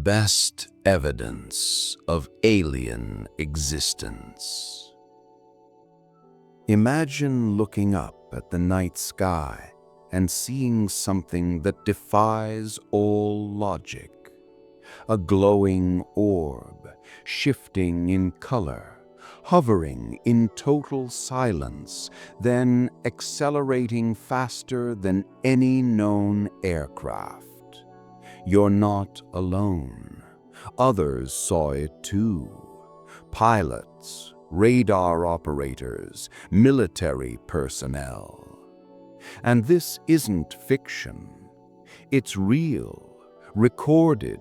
best evidence of alien existence. Imagine looking up at the night sky and seeing something that defies all logic. A glowing orb, shifting in color, hovering in total silence, then accelerating faster than any known aircraft. You're not alone. Others saw it too. Pilots, radar operators, military personnel. And this isn't fiction. It's real, recorded,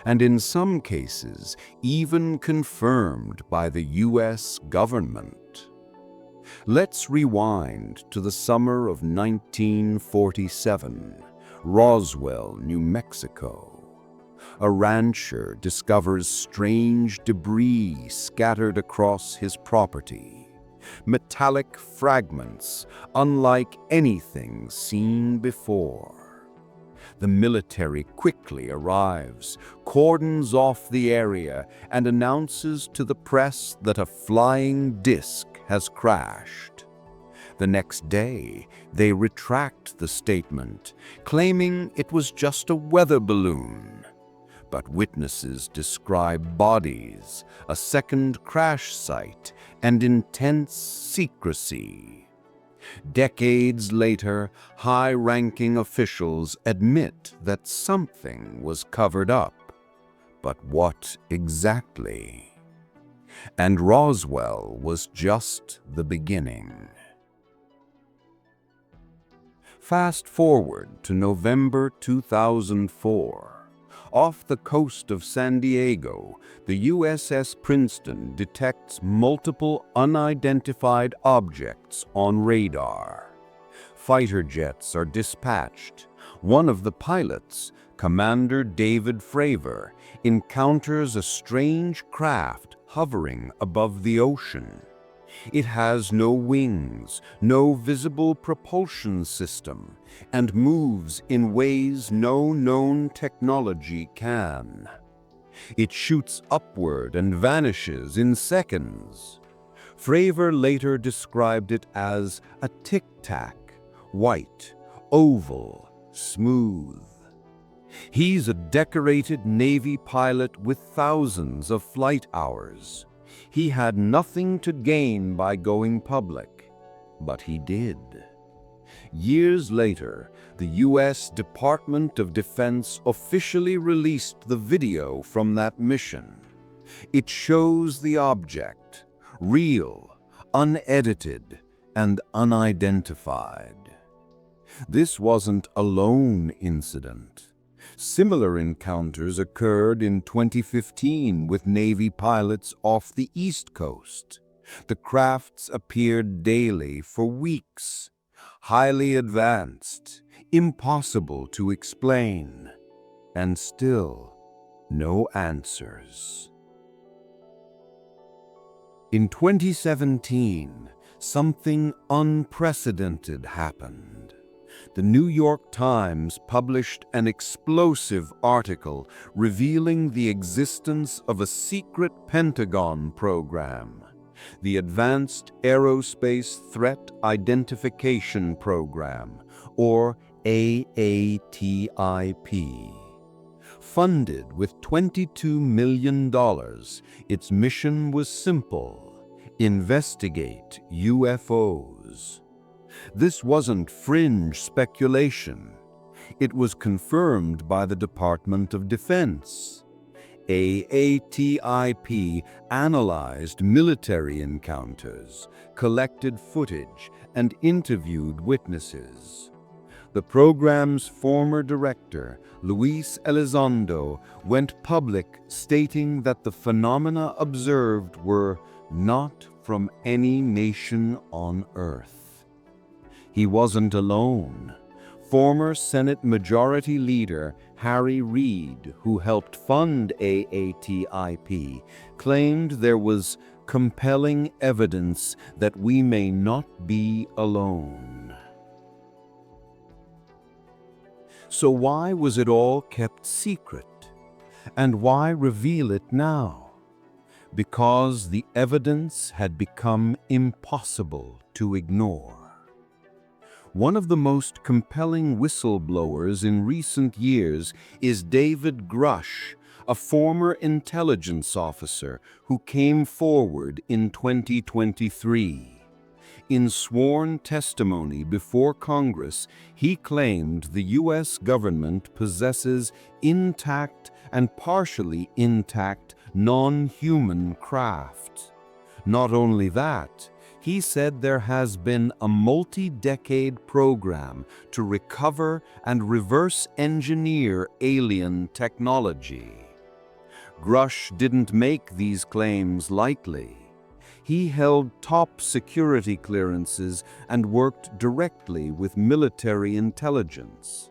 and in some cases even confirmed by the US government. Let's rewind to the summer of 1947, Roswell, New Mexico. A rancher discovers strange debris scattered across his property. Metallic fragments, unlike anything seen before. The military quickly arrives, cordons off the area, and announces to the press that a flying disc has crashed. The next day, they retract the statement, claiming it was just a weather balloon. But witnesses describe bodies, a second crash site, and intense secrecy. Decades later, high-ranking officials admit that something was covered up. But what exactly? And Roswell was just the beginning. Fast forward to November 2004. Off the coast of San Diego, the USS Princeton detects multiple unidentified objects on radar. Fighter jets are dispatched. One of the pilots, Commander David Fravor, encounters a strange craft hovering above the ocean. It has no wings, no visible propulsion system, and moves in ways no known technology can. It shoots upward and vanishes in seconds. Fravor later described it as a tic-tac, white, oval, smooth. He's a decorated Navy pilot with thousands of flight hours. He had nothing to gain by going public, but he did. Years later, the U.S. Department of Defense officially released the video from that mission. It shows the object, real, unedited, and unidentified. This wasn't a lone incident. Similar encounters occurred in 2015 with Navy pilots off the East Coast. The crafts appeared daily for weeks. Highly advanced, impossible to explain, and still no answers. In 2017, something unprecedented happened. The New York Times published an explosive article revealing the existence of a secret Pentagon program, the Advanced Aerospace Threat Identification Program, or AATIP. Funded with $22 million, its mission was simple: investigate UFOs. This wasn't fringe speculation. It was confirmed by the Department of Defense. AATIP analyzed military encounters, collected footage, and interviewed witnesses. The program's former director, Luis Elizondo, went public stating that the phenomena observed were not from any nation on Earth. He wasn't alone. Former Senate Majority Leader Harry Reid, who helped fund AATIP, claimed there was compelling evidence that we may not be alone. So why was it all kept secret? And why reveal it now? Because the evidence had become impossible to ignore. One of the most compelling whistleblowers in recent years is David Grush, a former intelligence officer who came forward in 2023. In sworn testimony before Congress, he claimed the U.S. government possesses intact and partially intact non-human craft. Not only that, he said there has been a multi-decade program to recover and reverse engineer alien technology. Grush didn't make these claims lightly. He held top security clearances and worked directly with military intelligence.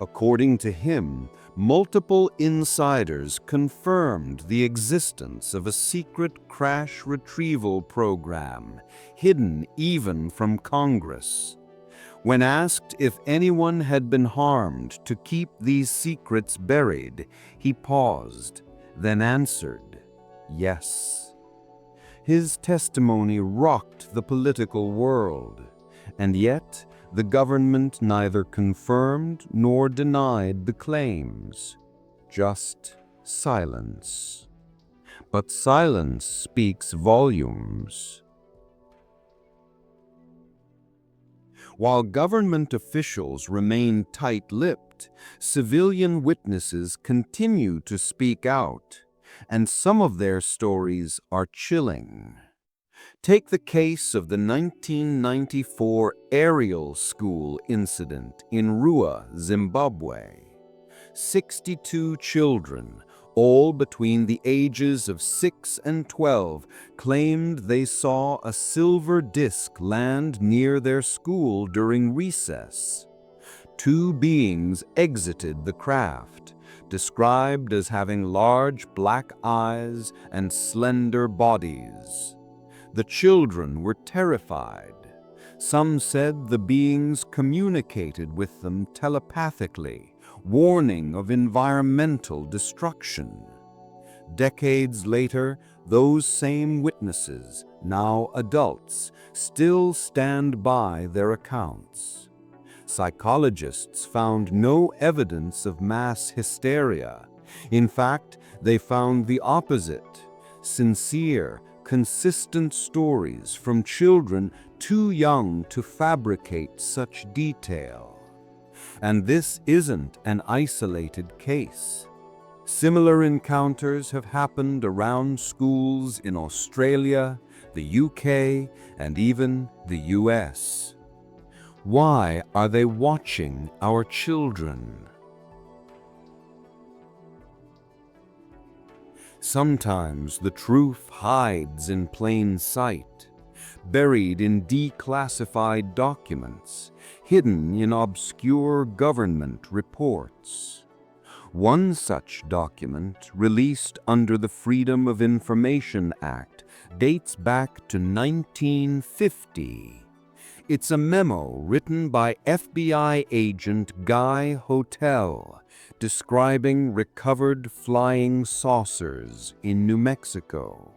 According to him, multiple insiders confirmed the existence of a secret crash retrieval program, hidden even from Congress. When asked if anyone had been harmed to keep these secrets buried, he paused, then answered, "Yes." His testimony rocked the political world, and yet the government neither confirmed nor denied the claims, just silence. But silence speaks volumes. While government officials remain tight-lipped, civilian witnesses continue to speak out, and some of their stories are chilling. Take the case of the 1994 aerial school incident in Rua, Zimbabwe. 62 children, all between the ages of 6 and 12, claimed they saw a silver disc land near their school during recess. Two beings exited the craft, described as having large black eyes and slender bodies. The children were terrified. Some said the beings communicated with them telepathically, warning of environmental destruction. Decades later, those same witnesses, now adults, still stand by their accounts. Psychologists found no evidence of mass hysteria. In fact, they found the opposite: sincere, consistent stories from children too young to fabricate such detail. And this isn't an isolated case. Similar encounters have happened around schools in Australia, the UK, and even the US. Why are they watching our children? Sometimes the truth hides in plain sight, buried in declassified documents, hidden in obscure government reports. One such document, released under the Freedom of Information Act, dates back to 1950. It's a memo written by FBI agent Guy Hotel, describing recovered flying saucers in New Mexico.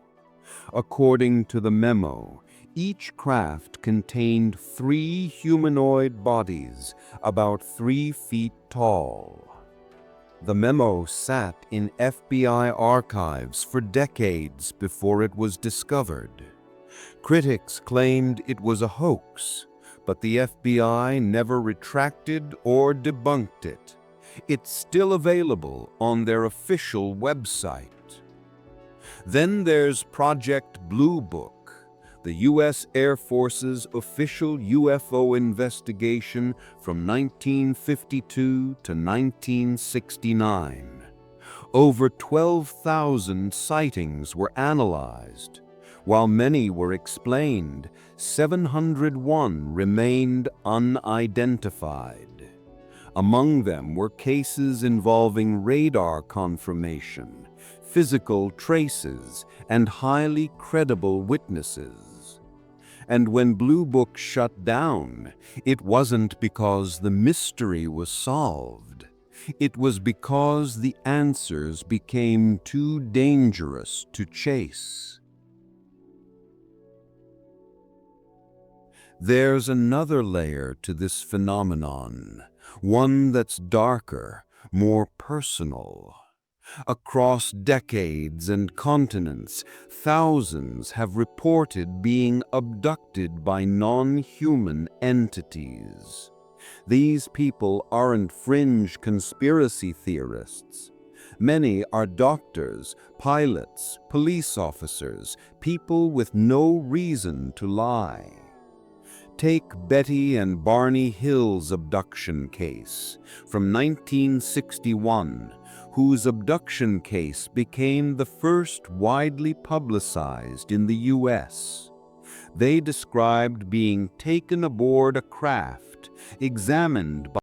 According to the memo, each craft contained 3 humanoid bodies, about 3 feet tall. The memo sat in FBI archives for decades before it was discovered. Critics claimed it was a hoax, but the FBI never retracted or debunked it. It's still available on their official website. Then there's Project Blue Book, the U.S. Air Force's official UFO investigation from 1952 to 1969. Over 12,000 sightings were analyzed. While many were explained, 701 remained unidentified. Among them were cases involving radar confirmation, physical traces, and highly credible witnesses. And when Blue Book shut down, it wasn't because the mystery was solved. It was because the answers became too dangerous to chase. There's another layer to this phenomenon, one that's darker, more personal. Across decades and continents, thousands have reported being abducted by non-human entities. These people aren't fringe conspiracy theorists. Many are doctors, pilots, police officers, people with no reason to lie. Take Betty and Barney Hill's abduction case from 1961, whose abduction case became the first widely publicized in the U.S. They described being taken aboard a craft, examined by